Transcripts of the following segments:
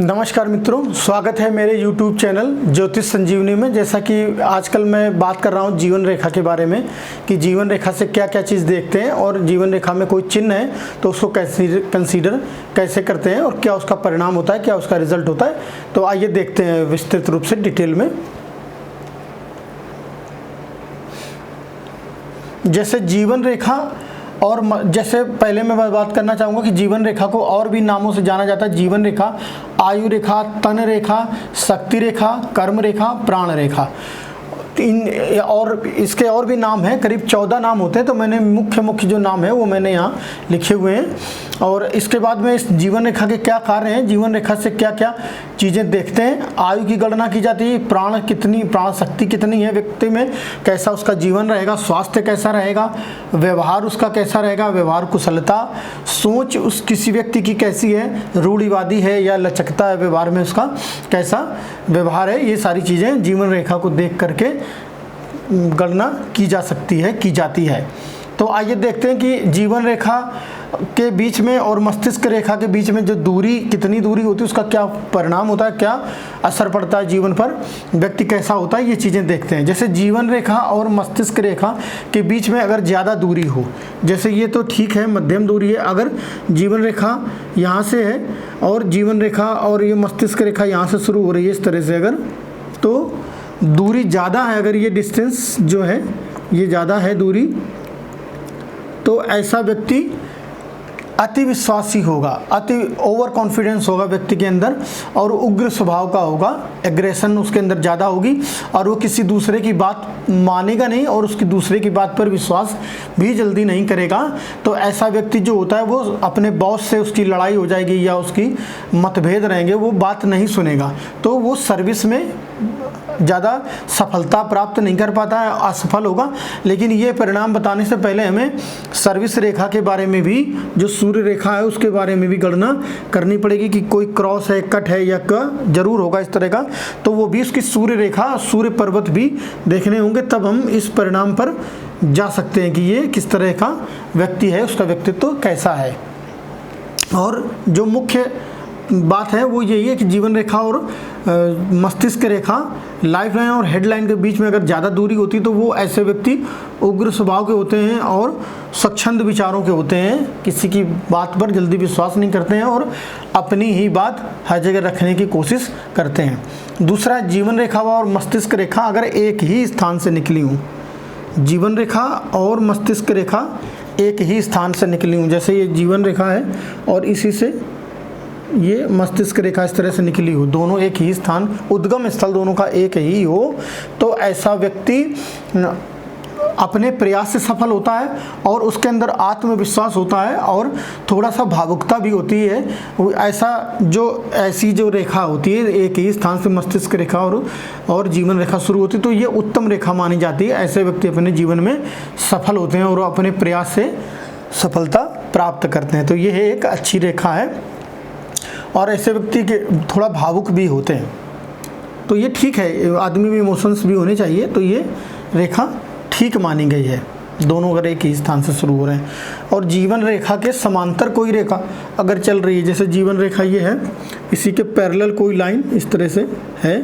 नमस्कार मित्रों, स्वागत है मेरे YouTube चैनल ज्योतिष संजीवनी में। जैसा कि आजकल मैं बात कर रहा हूँ जीवन रेखा के बारे में कि जीवन रेखा से क्या क्या चीज़ देखते हैं और जीवन रेखा में कोई चिन्ह है तो उसको कंसीडर कैसे करते हैं और क्या उसका परिणाम होता है, क्या उसका रिजल्ट होता है। तो आइए देखते हैं विस्तृत रूप से डिटेल में। जैसे जीवन रेखा और जैसे पहले मैं बात करना चाहूँगा कि जीवन रेखा को और भी नामों से जाना जाता है। जीवन रेखा, आयु रेखा, तन रेखा, शक्ति रेखा, कर्म रेखा, प्राण रेखा, इन और इसके और भी नाम हैं, करीब 14 नाम होते हैं। तो मैंने मुख्य जो नाम है वो मैंने यहाँ लिखे हुए हैं। और इसके बाद में इस जीवन रेखा के क्या कार्य हैं, जीवन रेखा से क्या क्या चीज़ें देखते हैं। आयु की गणना की जाती है, प्राण शक्ति कितनी है व्यक्ति में, कैसा उसका जीवन रहेगा, स्वास्थ्य कैसा रहेगा, व्यवहार उसका कैसा रहेगा, व्यवहार कुशलता, सोच उस किसी व्यक्ति की कैसी है, रूढ़िवादी है या लचकता है, व्यवहार में उसका कैसा व्यवहार है। ये सारी चीज़ें जीवन रेखा को देख करके गणना की जाती है। तो आइए देखते हैं कि जीवन रेखा के बीच में और मस्तिष्क रेखा के बीच में जो दूरी, कितनी दूरी होती है, उसका क्या परिणाम होता है, क्या असर पड़ता है जीवन पर, व्यक्ति कैसा होता है, ये चीज़ें देखते हैं। जैसे जीवन रेखा और मस्तिष्क रेखा के बीच में अगर ज़्यादा दूरी हो, जैसे ये तो ठीक है, मध्यम दूरी है। अगर जीवन रेखा यहाँ से है और जीवन रेखा और ये मस्तिष्क रेखा यहाँ से शुरू हो रही है इस तरह से, अगर तो दूरी ज़्यादा है, अगर ये डिस्टेंस जो है ये ज़्यादा है दूरी, तो ऐसा व्यक्ति अति विश्वासी होगा, अति ओवर कॉन्फिडेंस होगा व्यक्ति के अंदर और उग्र स्वभाव का होगा, एग्रेशन उसके अंदर ज़्यादा होगी और वो किसी दूसरे की बात मानेगा नहीं और उसकी दूसरे की बात पर विश्वास भी जल्दी नहीं करेगा। तो ऐसा व्यक्ति जो होता है वो अपने बॉस से उसकी लड़ाई हो जाएगी या उसकी मतभेद रहेंगे, वो बात नहीं सुनेगा, तो वो सर्विस में ज़्यादा सफलता प्राप्त नहीं कर पाता है, असफल होगा। लेकिन ये परिणाम बताने से पहले हमें सर्विस रेखा के बारे में भी, जो सूर्य रेखा है उसके बारे में भी गणना करनी पड़ेगी कि कोई क्रॉस है, कट है या क जरूर होगा इस तरह का, तो वो भी उसकी सूर्य रेखा, सूर्य पर्वत भी देखने होंगे, तब हम इस परिणाम पर जा सकते हैं कि ये किस तरह का व्यक्ति है, उसका व्यक्तित्व कैसा है। और जो मुख्य बात है वो यही है कि जीवन रेखा और मस्तिष्क रेखा, लाइफ लाइन और हेडलाइन के बीच में अगर ज़्यादा दूरी होती है तो वो ऐसे व्यक्ति उग्र स्वभाव के होते हैं और स्वच्छंद विचारों के होते हैं, किसी की बात पर जल्दी विश्वास नहीं करते हैं और अपनी ही बात हर जगह रखने की कोशिश करते हैं। दूसरा, जीवन रेखा और मस्तिष्क रेखा अगर एक ही स्थान से निकली हूँ, जीवन रेखा और मस्तिष्क रेखा एक ही स्थान से निकली हूँ, जैसे ये जीवन रेखा है और इसी से ये मस्तिष्क रेखा इस तरह से निकली हो, दोनों एक ही स्थान, उद्गम स्थल दोनों का एक ही हो, तो ऐसा व्यक्ति अपने प्रयास से सफल होता है और उसके अंदर आत्मविश्वास होता है और थोड़ा सा भावुकता भी होती है। ऐसी जो रेखा होती है एक ही स्थान से, मस्तिष्क रेखा और जीवन रेखा शुरू होती है, तो ये उत्तम रेखा मानी जाती है। ऐसे व्यक्ति अपने जीवन में सफल होते हैं और अपने प्रयास से सफलता प्राप्त करते हैं, तो ये एक अच्छी रेखा है। और ऐसे व्यक्ति के थोड़ा भावुक भी होते हैं, तो ये ठीक है, आदमी में इमोशंस भी होने चाहिए, तो ये रेखा ठीक मानी गई है। दोनों अगर एक ही स्थान से शुरू हो रहे हैं और जीवन रेखा के समांतर कोई रेखा अगर चल रही है, जैसे जीवन रेखा ये है, इसी के पैरेलल कोई लाइन इस तरह से है,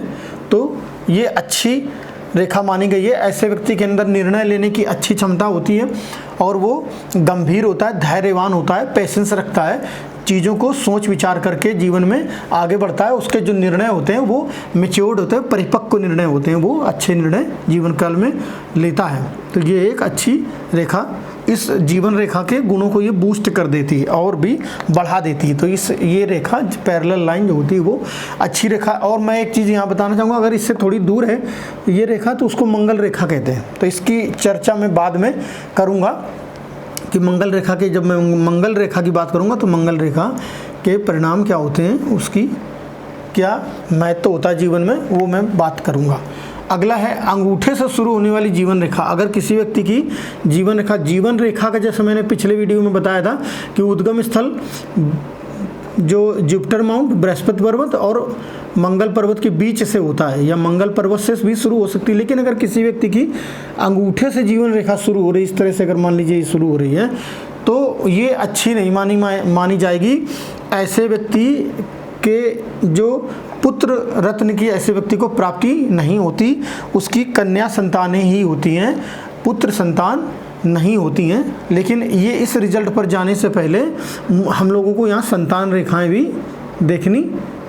तो ये अच्छी रेखा मानी गई है। ऐसे व्यक्ति के अंदर निर्णय लेने की अच्छी क्षमता होती है और वो गंभीर होता है, धैर्यवान होता है, पेशेंस रखता है, चीज़ों को सोच विचार करके जीवन में आगे बढ़ता है। उसके जो निर्णय होते हैं वो मैच्योर्ड होते हैं, परिपक्व निर्णय होते हैं, वो अच्छे निर्णय जीवन काल में लेता है। तो ये एक अच्छी रेखा इस जीवन रेखा के गुणों को ये बूस्ट कर देती है और भी बढ़ा देती है। तो ये रेखा पैरेलल लाइन जो होती है वो अच्छी रेखा। और मैं एक चीज़ यहाँ बताना चाहूँगा, अगर इससे थोड़ी दूर है ये रेखा तो उसको मंगल रेखा कहते हैं, तो इसकी चर्चा मैं बाद में करूँगा कि मंगल रेखा के, जब मैं मंगल रेखा की बात करूँगा तो मंगल रेखा के परिणाम क्या होते हैं, उसकी क्या महत्व होता है जीवन में, वो मैं बात करूँगा। अगला है अंगूठे से शुरू होने वाली जीवन रेखा। अगर किसी व्यक्ति की जीवन रेखा का, जैसे मैंने पिछले वीडियो में बताया था कि उद्गम स्थल जो जुपिटर माउंट, बृहस्पति पर्वत और मंगल पर्वत के बीच से होता है या मंगल पर्वत से भी शुरू हो सकती है। लेकिन अगर किसी व्यक्ति की अंगूठे से जीवन रेखा शुरू हो रही है, इस तरह से अगर मान लीजिए शुरू हो रही है, तो ये अच्छी नहीं मानी जाएगी। ऐसे व्यक्ति के जो पुत्र रत्न की ऐसे व्यक्ति को प्राप्ति नहीं होती, उसकी कन्या संतानें ही होती हैं, पुत्र संतान नहीं होती हैं। लेकिन ये इस रिजल्ट पर जाने से पहले हम लोगों को यहाँ संतान रेखाएं भी देखनी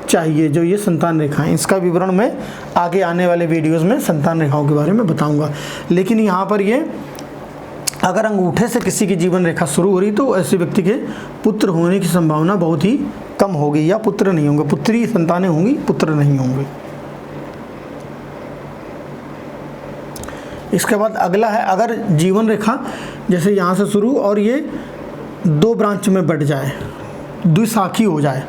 चाहिए। जो ये संतान रेखाएं, इसका विवरण मैं आगे आने वाले वीडियोस में संतान रेखाओं के बारे में बताऊंगा। लेकिन यहाँ पर ये अगर अंगूठे से किसी की जीवन रेखा शुरू हो रही तो ऐसे व्यक्ति के पुत्र होने की संभावना बहुत ही कम होगी, या पुत्र नहीं होंगे, पुत्री संतानें होंगी, पुत्र नहीं होंगे। इसके बाद अगला है, अगर जीवन रेखा जैसे यहाँ से शुरू और ये 2 ब्रांच में बढ़ जाए, द्विशाखी हो जाए,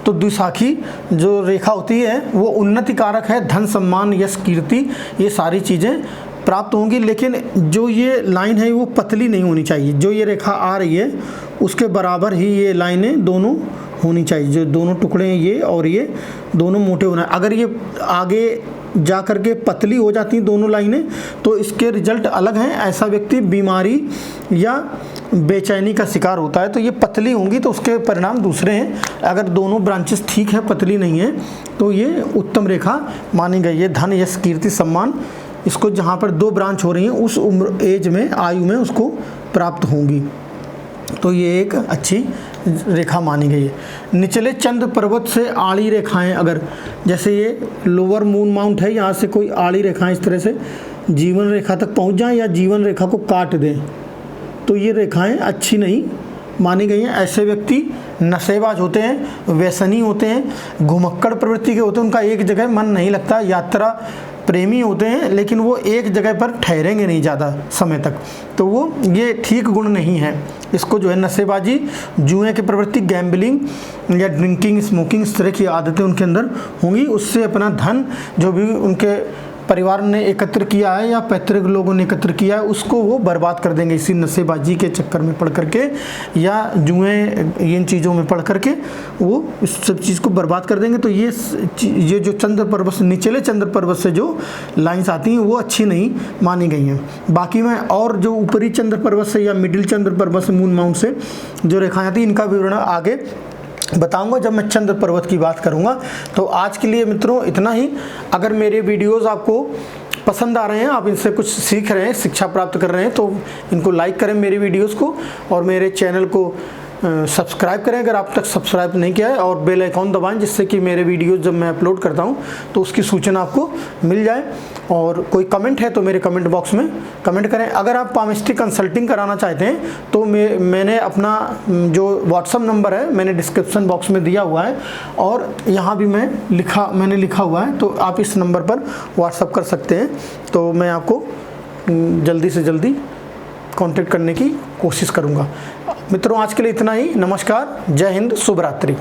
तो द्विशाखी जो रेखा होती है वो उन्नति कारक है, धन सम्मान यश कीर्ति ये सारी चीज़ें प्राप्त होंगी। लेकिन जो ये लाइन है वो पतली नहीं होनी चाहिए, जो ये रेखा आ रही है उसके बराबर ही ये लाइनें दोनों होनी चाहिए, जो दोनों टुकड़े हैं ये और ये दोनों मोटे होना है। अगर ये आगे जा कर के पतली हो जाती हैं दोनों लाइनें तो इसके रिजल्ट अलग हैं। ऐसा व्यक्ति बीमारी या बेचैनी का शिकार होता है। तो ये पतली होंगी तो उसके परिणाम दूसरे हैं। अगर दोनों ब्रांचेस ठीक है, पतली नहीं है, तो ये उत्तम रेखा मानी गई है। धन यश कीर्ति सम्मान इसको जहाँ पर 2 ब्रांच हो रही हैं उस उम्र एज में, आयु में उसको प्राप्त होंगी। तो ये एक अच्छी रेखा मानी गई है। निचले चंद्र पर्वत से आड़ी रेखाएं, अगर जैसे ये लोअर मून माउंट है, यहाँ से कोई आड़ी रेखाएं इस तरह से जीवन रेखा तक पहुँच जाएं या जीवन रेखा को काट दें, तो ये रेखाएं अच्छी नहीं मानी गई हैं। ऐसे व्यक्ति नशेबाज होते हैं, व्यसनी होते हैं, घुमक्कड़ प्रवृत्ति के होते हैं, उनका एक जगह मन नहीं लगता, यात्रा प्रेमी होते हैं, लेकिन वो एक जगह पर ठहरेंगे नहीं ज़्यादा समय तक, तो वो ये ठीक गुण नहीं है। इसको जो है नशेबाजी, जुए की प्रवृत्ति, गैम्बलिंग या ड्रिंकिंग, स्मोकिंग, इस तरह की आदतें उनके अंदर होंगी। उससे अपना धन जो भी उनके परिवार ने एकत्र किया है या पैतृक लोगों ने एकत्र किया है उसको वो बर्बाद कर देंगे इसी नशेबाजी के चक्कर में पड़ करके या जुए इन चीज़ों में पड़ करके वो इस सब चीज़ को बर्बाद कर देंगे। तो ये जो चंद्र पर्वत से, निचले चंद्र पर्वत से जो लाइंस आती हैं वो अच्छी नहीं मानी गई हैं। बाकी में और जो ऊपरी चंद्र पर्वत से या मिडिल चंद्र पर्वत से, मून माउंट से जो रेखाएँ आती हैं इनका विवरण आगे बताऊंगा जब मैं चंद्र पर्वत की बात करूंगा। तो आज के लिए मित्रों इतना ही। अगर मेरे वीडियोस आपको पसंद आ रहे हैं, आप इनसे कुछ सीख रहे हैं, शिक्षा प्राप्त कर रहे हैं, तो इनको लाइक करें मेरे वीडियोस को और मेरे चैनल को सब्सक्राइब करें अगर आप तक सब्सक्राइब नहीं किया है, और बेल आइकॉन दबाएं जिससे कि मेरे वीडियोस जब मैं अपलोड करता हूं तो उसकी सूचना आपको मिल जाए। और कोई कमेंट है तो मेरे कमेंट बॉक्स में कमेंट करें। अगर आप पामिस्ट्री कंसल्टिंग कराना चाहते हैं तो मैंने अपना जो व्हाट्सअप नंबर है मैंने डिस्क्रिप्शन बॉक्स में दिया हुआ है और यहाँ भी मैंने लिखा हुआ है, तो आप इस नंबर पर व्हाट्सअप कर सकते हैं। तो मैं आपको जल्दी से जल्दी कांटेक्ट करने की कोशिश करूँगा। मित्रों आज के लिए इतना ही। नमस्कार, जय हिंद, शुभ रात्रि।